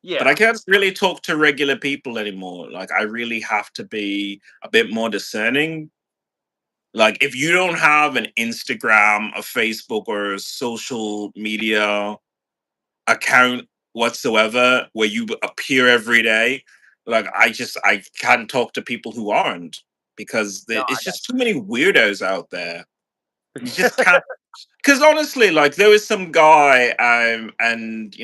but I Yeah. can't really talk to regular people anymore. Like, I really have to be a bit more discerning. Like, if you don't have an Instagram, a Facebook, or a social media account whatsoever where you appear every day, like, I can't talk to people who aren't, because No, I it's got just too many weirdos out there. You just can't. Because honestly, like, there was some guy, and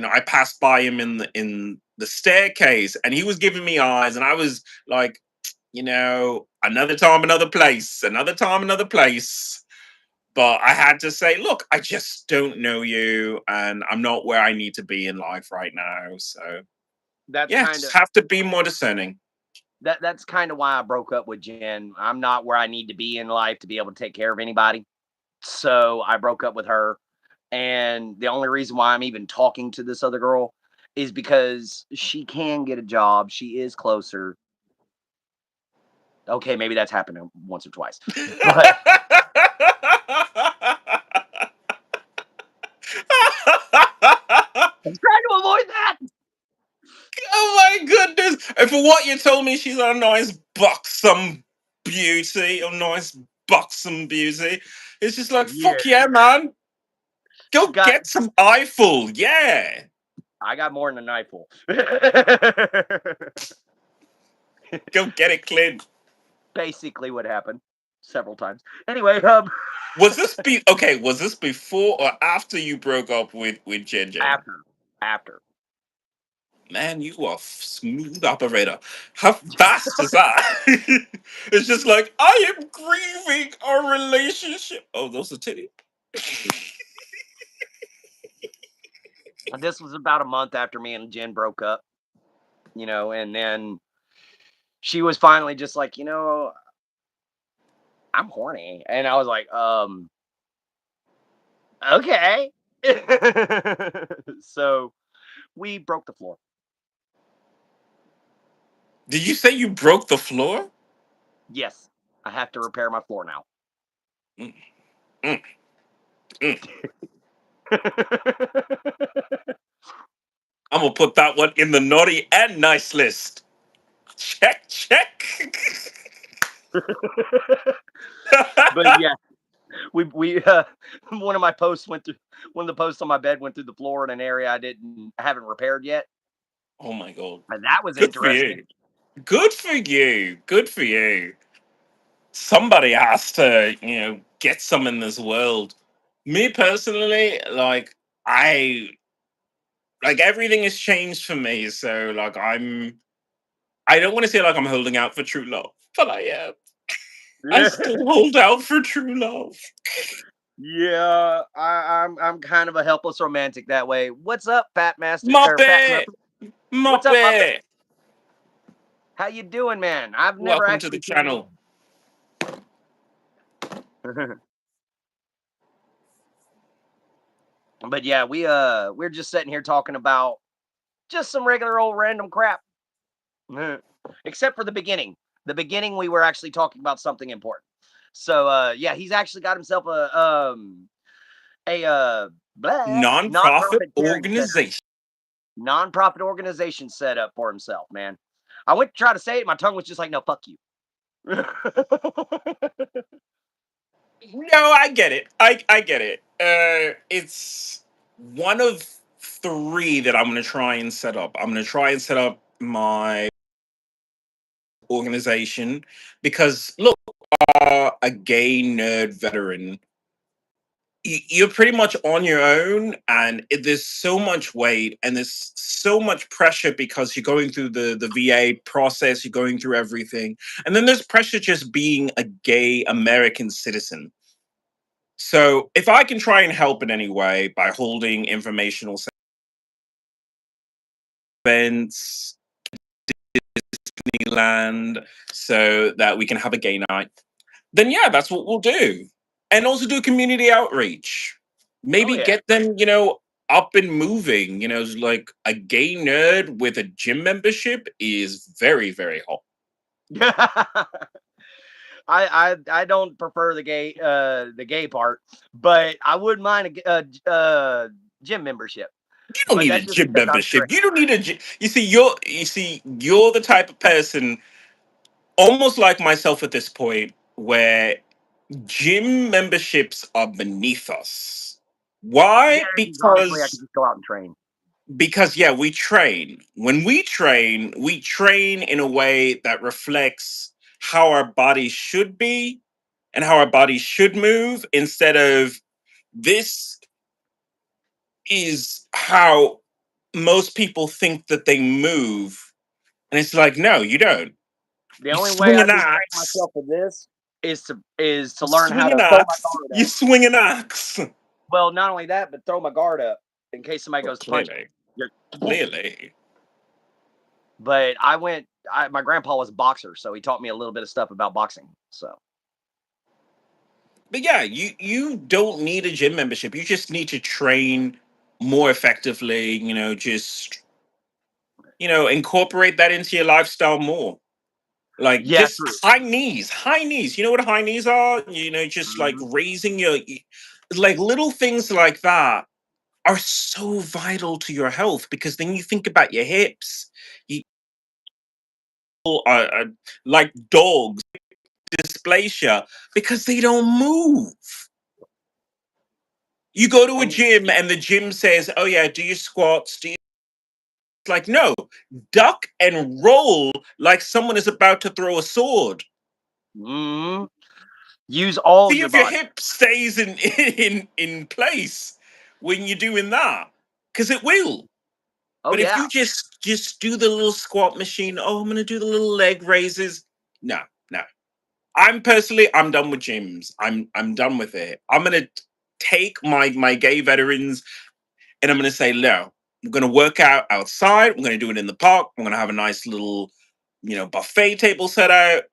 I passed by him in the staircase, and he was giving me eyes, and I was like, another time, another place, another time, another place. But I had to say, look, I just don't know you, and I'm not where I need to be in life right now. So that's yeah, kind just of have to be more discerning. that's kind of why I broke up with Jen. I'm not where I need to be in life to be able to take care of anybody. So I broke up with her. And the only reason why I'm even talking to this other girl is because she can get a job. She is closer. Okay, maybe that's happened once or twice. But I'm trying to avoid that. Oh my goodness! And for what you told me, she's a nice buxom beauty, a nice buxom beauty. It's just like, Yeah. fuck yeah, man. She's Go got get some Eiffel, yeah. I got more than a knife full. Go get it, Clint. Basically what happened several times. Anyway, Was this before or after you broke up with Jen Jen? after. Man, you are smooth operator. How fast is that? It's just like, I am grieving our relationship. Oh, those are titties. This was about a month after me and Jen broke up, and then she was finally just like, I'm horny. And I was like, okay. So we broke the floor. Did you say you broke the floor? Yes, I have to repair my floor now. Mm, mm, mm. I'm gonna put that one in the naughty and nice list. Check, check. But yeah, we one of my posts went through one of the posts on my bed went through the floor in an area I haven't repaired yet. Oh my god. And that was Good for interesting. you. Good for you. Good for you. Somebody has to, get some in this world. Me personally, like, I like, everything has changed for me. So like, I don't want to say like I'm holding out for true love, but I am. I still hold out for true love. Yeah, I'm kind of a helpless romantic that way. What's up, Fat Master or Fat Muppet! Muppet? What's up, Muppet? Muppet! How you doing, man? I've never Welcome to the actually seen channel. you. But yeah, we're just sitting here talking about just some regular old random crap. Except for the beginning. The beginning we were actually talking about something important. So yeah, he's actually got himself a Non-profit nonprofit charity set up. organization. Nonprofit organization set up for himself, man. I went to try to say it, my tongue was just like, no, fuck you. No, I get it. I get it. It's one of three that I'm gonna try and set up. I'm gonna try and set up my organization because look, a gay nerd veteran, you're pretty much on your own, and there's so much weight and there's so much pressure because you're going through the VA process, you're going through everything, and then there's pressure just being a gay American citizen. So if I can try and help in any way by holding informational events, Disneyland, so that we can have a gay night, then yeah, that's what we'll do. And also do community outreach. Oh Maybe yeah. get them, up and moving. Like, a gay nerd with a gym membership is very, very hot. I don't prefer the gay part, but I wouldn't mind a gym membership. You don't But need a that's just gym because I'm membership. straight. You don't need a gym. You're the type of person, almost like myself at this point, where gym memberships are beneath us. Yeah, Why? 'cause honestly, I could just go out and train. Because yeah, we train. When we train in a way that reflects how our bodies should be and how our bodies should move, instead of this is how most people think that they move. And it's like, no, you don't. The You only way swing I an can train axe. myself for this is to You learn how swing an to throw my axe. guard You up. swing an axe. Well, not only that, but throw my guard up in case somebody Well, goes to punch clearly. me. Clearly. But my grandpa was a boxer, so he taught me a little bit of stuff about boxing. So But yeah, you don't need a gym membership. You just need to train more effectively, just incorporate that into your lifestyle more. Like yeah, just true. high knees. You know what high knees are? Just like Mhm. raising like little things like that are so vital to your health, because then you think about your hips. You are like dogs, dysplasia, because they don't move. You go to a And gym and the gym says, "Oh yeah, do your squats, do you?" It's like, no, duck and roll like someone is about to throw a sword. mhm. Use all See your if your body. hip stays in in place when you're doing that, because it will. Oh But if yeah. you just do the little squat machine, oh, I'm gonna do the little leg raises. No, no. I'm done with gyms. I'm done with it. I'm gonna take my gay veterans and I'm going to say, no, we're going to work out outside. We're going to do it in the park. We're going to have a nice little, buffet table set out.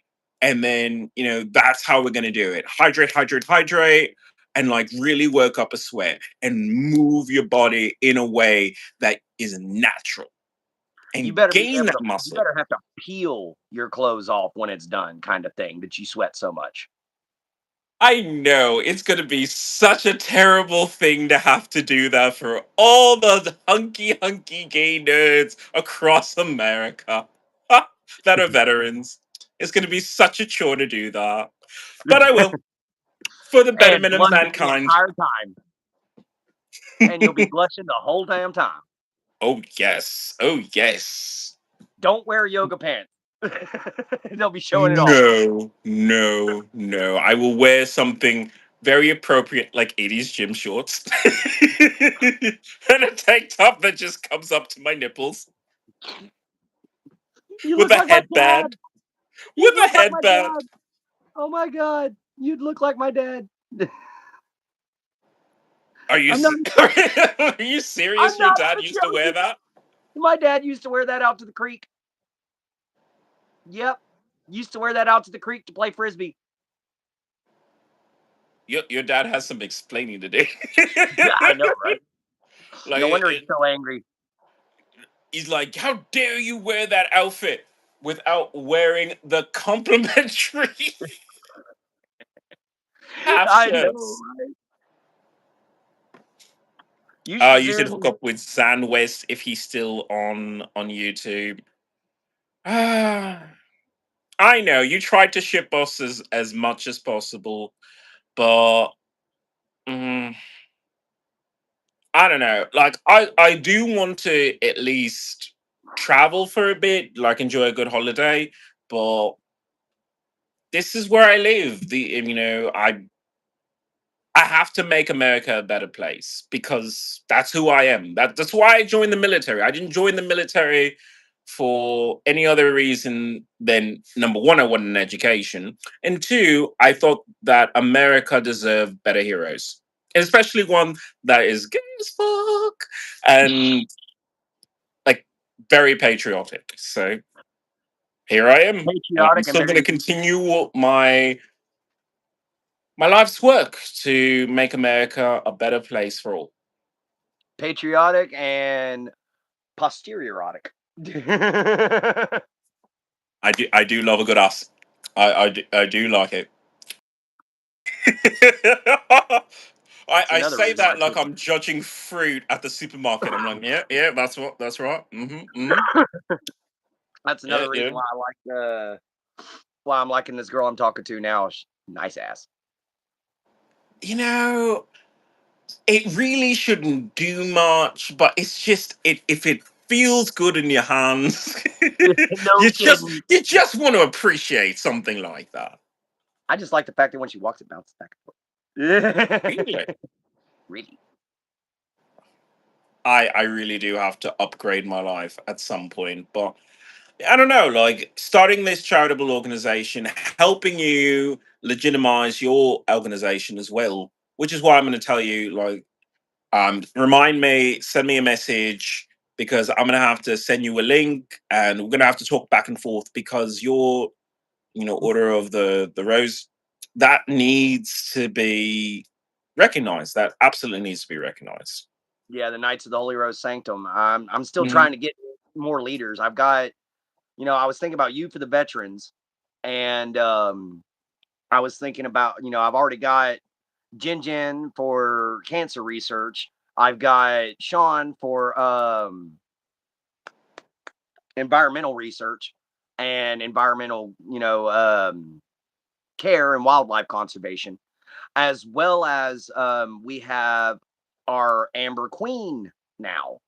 And then, that's how we're going to do it. Hydrate, hydrate, hydrate, and like really work up a sweat and move your body in a way that is natural You and better be gain able that to. You muscle. better have to peel your clothes off when it's done, kind of thing. That you sweat so much. I know it's going to be such a terrible thing to have to do that for all the hunky gay nerds across America that are veterans. It's going to be such a chore to do that. But I will, for the And betterment of blushing the mankind. entire time, and you'll be blushing the whole damn time. Oh, yes. Oh, yes. Don't wear yoga pants. They'll be showing it all. No, no, no. I will wear something very appropriate, like 80s gym shorts, and a tank top that just comes up to my nipples You with look a like my dad. headband. You'd With a look like my headband. dad. Oh my god. You'd look like my dad. Are you I'm not. are you I'm serious? Your not dad even used to wear joking. that? My dad used to wear that out to the creek. Yep. Used to wear that out to the creek to play frisbee. Your dad has some explaining to do. Yeah, I know, right? Like No wonder he's so angry. he's like, "How dare you wear that outfit without wearing the complimentary half I know, shirts?" right? You should You should hook seriously. up with Zan West if he's still on YouTube. Ah, I know you tried to ship us as much as possible, but mm, I don't know. Like I do want to at least travel for a bit, like enjoy a good holiday, but this is where I live. I have to make America a better place because that's who I am. That's why I joined the military. I didn't join the military for any other reason than, number one, I wanted an education, and two, I thought that America deserved better heroes, and especially one that is gay as fuck and like very patriotic. So here I am, and I'm Patriotic and still going to very continue my life's work to make America a better place for all. patriotic and posterioritic. I do love a good ass. I do like it. It's I another say reason why that like people. I'm judging fruit at the supermarket. I'm like, yeah, that's right. That's Yeah, another yeah. reason why I like why I'm liking this girl I'm talking to now. Nice ass. You know, it really shouldn't do much, but it's just if it feels good in your hands, No kidding. you just want to appreciate something like that. I just like the fact that when she walks, it bounces back and forth. Really. Really? I really do have to upgrade my life at some point, but I don't know, like starting this charitable organization, helping you legitimize your organization as well, which is why I'm going to tell you, like, remind me, send me a message because I'm going to have to send you a link and we're going to have to talk back and forth because your, Order of the Rose, that needs to be recognized. That absolutely needs to be recognized. Yeah, the Knights of the Holy Rose Sanctum. I'm still Mhm. trying to get more leaders. I've got, I was thinking about you for the veterans, and I was thinking about, I've already got Jin for cancer research. I've got Sean for environmental research and environmental, care and wildlife conservation, as well as we have our Amber Queen now,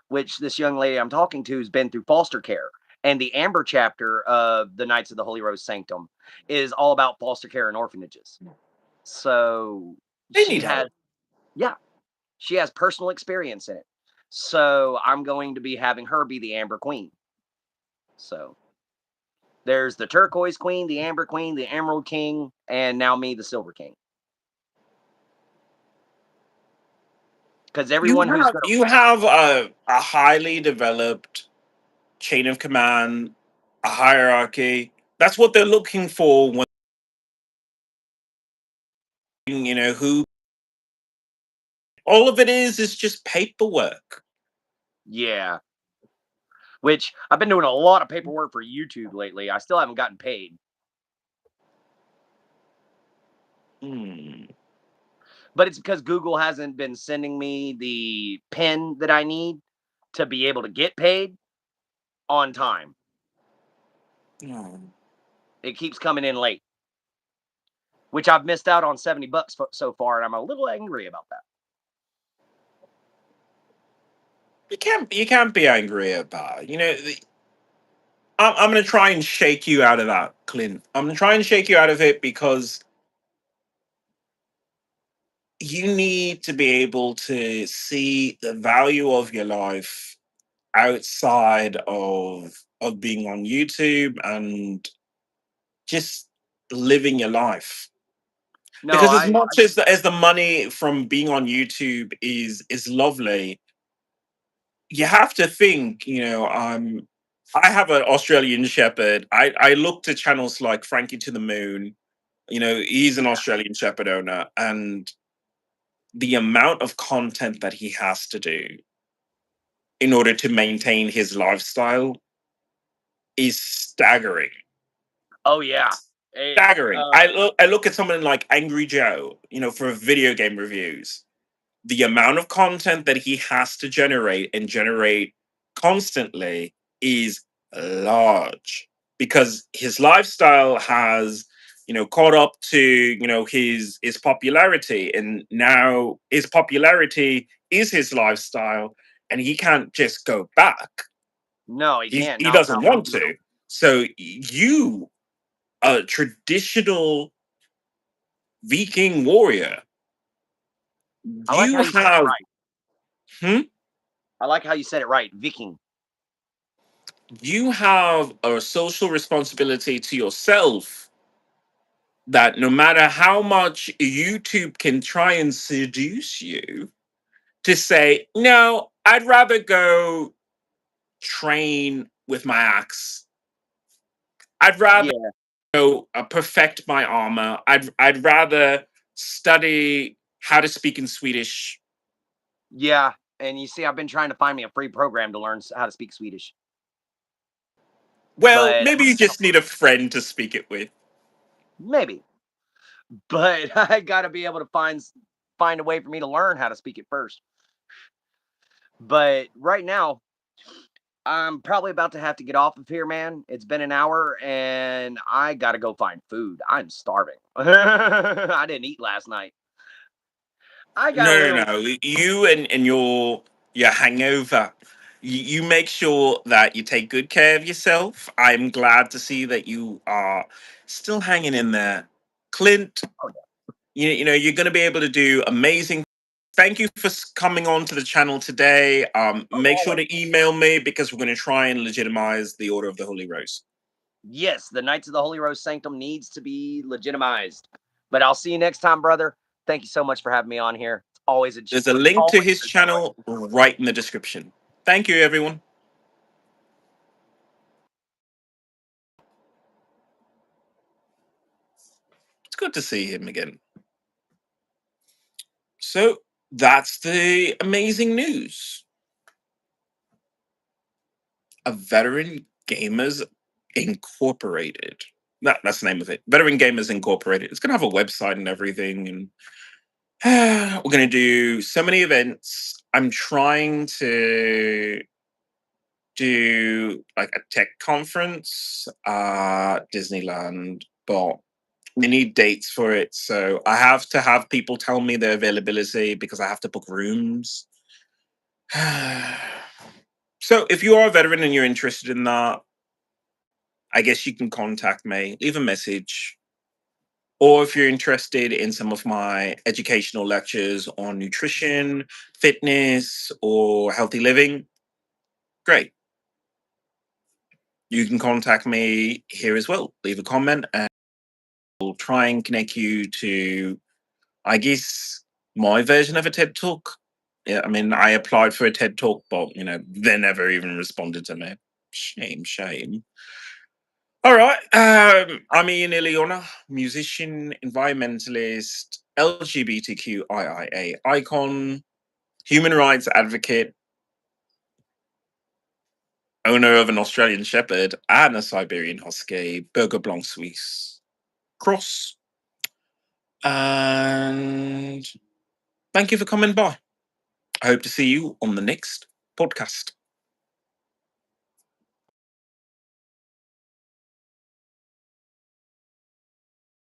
which this young lady I'm talking to has been through foster care. And the Amber chapter of the Knights of the Holy Rose Sanctum is all about foster care and orphanages. So They she need has, help. yeah, she has personal experience in it. So I'm going to be having her be the Amber Queen. So there's the Turquoise Queen, the Amber Queen, the Emerald King, and now me, the Silver King. Because everyone who's going to, You have a highly developed chain of command, a hierarchy. That's what they're looking for when who all of it is just paperwork. yeah, which I've been doing a lot of paperwork for YouTube lately. I still haven't gotten paid, Hmm. but it's because Google hasn't been sending me the pin that I need to be able to get paid on time. Hmm. It keeps coming in late, which I've missed out on $70 so far, and I'm a little angry about that. You can't be angry about it. I'm going to try and shake you out of that, Clint. I'm going to try and shake you out of it because you need to be able to see the value of your life outside of being on YouTube and just living your life. No, Because as I much as the money from being on YouTube is lovely, you have to think, I have an Australian Shepherd. I look to channels like Frankie to the Moon. He's an yeah, Australian Shepherd owner, and the amount of content that he has to do in order to maintain his lifestyle is staggering. oh yeah, Staggering. uh, I look at someone like Angry Joe, for video game reviews. The amount of content that he has to generate constantly is large because his lifestyle has caught up to his popularity, and now his popularity is his lifestyle, and he can't just go back. no, he he, can't. he Not doesn't not one want little. to. So you, a traditional Viking warrior, I like how you you said it have right. hmm? I like how you said it right, Viking. You have a social responsibility to yourself that no matter how much YouTube can try and seduce you to say, no, I'd rather go train with my axe. I'd rather Yeah, go perfect my armor. I'd rather study how to speak in Swedish. yeah. And you see, I've been trying to find me a free program to learn how to speak Swedish, Well, but maybe you just need a friend to speak it with. maybe. but I got to be able to find a way for me to learn how to speak it first. But right now, I'm probably about to have to get off of here, man. It's been an hour and I got to go find food. I'm starving. I didn't eat last night. I got a No, little. no, no. You and your hangover. You make sure that you take good care of yourself. I'm glad to see that you are still hanging in there, Clint. Oh, You know you're going to be able to do amazing. Thank you for coming on to the channel today. Make sure always. to email me because we're going to try and legitimize the Order of the Holy Rose. Yes, the Knights of the Holy Rose Sanctum needs to be legitimized. But I'll see you next time, brother. Thank you so much for having me on here. It's always There's a link to always his a joy. channel right in the description. Thank you, everyone. It's good to see him again. So that's the amazing news. A Veteran Gamers Incorporated. That's the name of it. Veteran Gamers Incorporated. It's going to have a website and everything. And we're going to do so many events. I'm trying to do like a tech conference, Disneyland, but we need dates for it. So I have to have people tell me their availability because I have to book rooms. So if you are a veteran and you're interested in that, I guess you can contact me, leave a message. Or if you're interested in some of my educational lectures on nutrition, fitness, or healthy living, great. You can contact me here as well. Leave a comment and we'll try and connect you to, I guess, my version of a TED Talk. Yeah, I mean, I applied for a TED Talk, but, they never even responded to me. Shame, shame. All right. I'm XIlyana, musician, environmentalist, LGBTQIA icon, human rights advocate, owner of an Australian Shepherd and a Siberian Husky, Burger Blanc Suisse cross. And thank you for coming by. I hope to see you on the next podcast.